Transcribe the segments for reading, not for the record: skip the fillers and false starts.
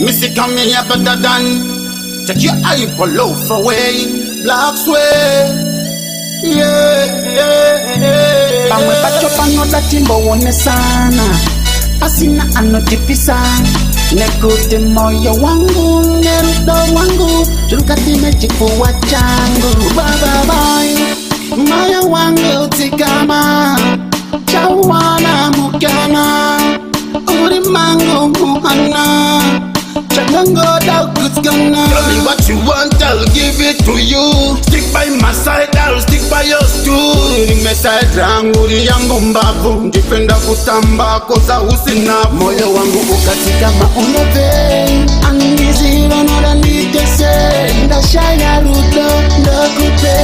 Missy come here better than take your eye for loaf away, black sway. Pamwe pachopa nota timbo wone sana Pasina anotipisa Nekute moyo wangu Nerudo wangu Turukati mechifuwa changu Bye bye Moyo wangu tikama Chawana mukana Urimangu muhana Chagango da kuskana. Tell me what you want, I'll give it to you. Stick by my side, I'll stick by yours too. Nimeside rangu yangu mbavu Ndipenda kutamba koza usina. Moyo wangu ukatika maunove Angiziro nora nitese Ndashaya rudo ndakupe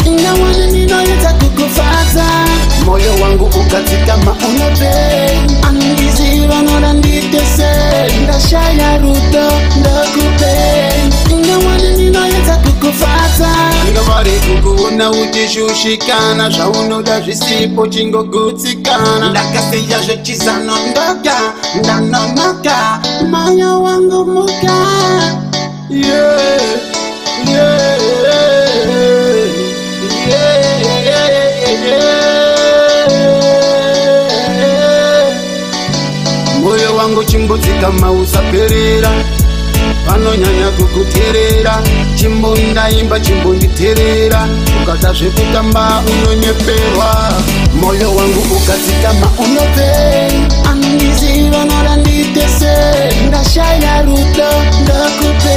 Ingawane ninoyeta kukufata Moyo wangu ukatika maunove Angiziro nora nitese Ndashaya rudo ndakupe Ingawane ninoyeta kukufata Ngabari kukuona uchishushikana Shaunoda zvisipo chingogutsikana Ndakasiya zvechizano ndoga ndanonoka Moyo wangu muka Moyo wangu chimbudzi kama usaperera Vanonyanya kukuterera Chimbo ndaimba chimbo nditerera Ukata zvekutamba unonyeperwa Moyo wangu ukatika maunove Angiziro nora nitese Ndashaya rudo ndakupe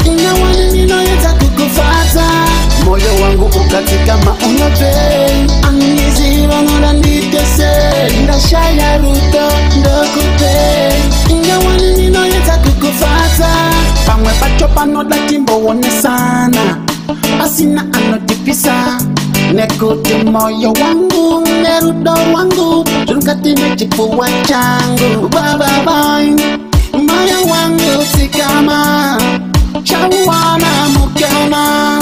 Ingawane ninoyeta kukufata Moyo wangu ukatika maunove Angiziro nora nitese Ndashaya rudo ndakupe Ingawane ninoyeta kukufata Pamwe pachopa noda timbo wone sana Pasina anotipisa Nekute moyo wangu, nerudo wangu Turukati mechifuwa changu Bye bye Moyo wangu tikama Chawana mukana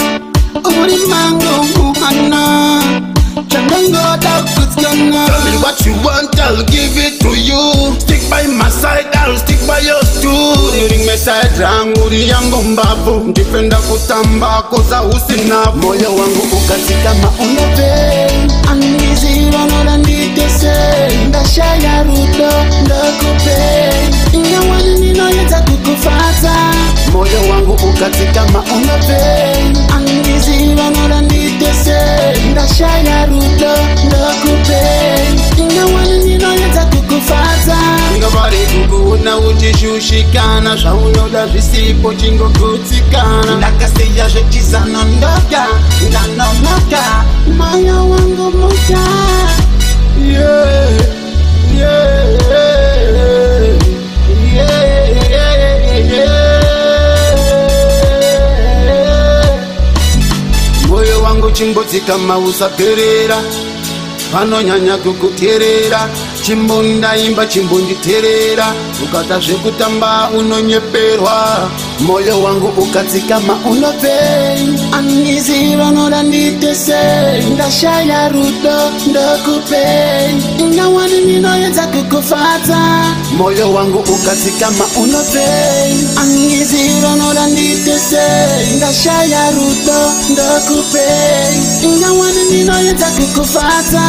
Urimangu muhana Chagango da kuskana. Tell me what you want, I'll give it to you. Stick by my side, I'll stick by yours too. Nimeside rangu yangu mbavu Ndipenda kutamba koza usina. Moyo wangu ukatika maunove Angiziro nora nitese Ndashaya rudo ndakupe Ingawane ninoyeta kukufata Moyo wangu ukatika maunove Angiziro nora nitese Ndashaya rudo ndakupe Ingawane ninoyeta kukufata Ngabari kukuona uchishushikana Zvaunoda zvisipo chingogutsikana Ndakasiya zvechizano ndoga ndanonoka Moyo wangu muka Moyo wangu chimbudzi kama usaperera Vanonyanya kukuterera Chimbo ndaimba chimbo nditerera Ukata zvekutamba unonyeperwa Moyo wangu ukatika maunove Angiziro nora nitese Ndashaya rudo ndakupe Ingawane ninoyeta kukufata Moyo wangu ukatika maunove Angiziro nora nitese Ndashaya rudo ndakupe Ingawane ninoyeta kukufata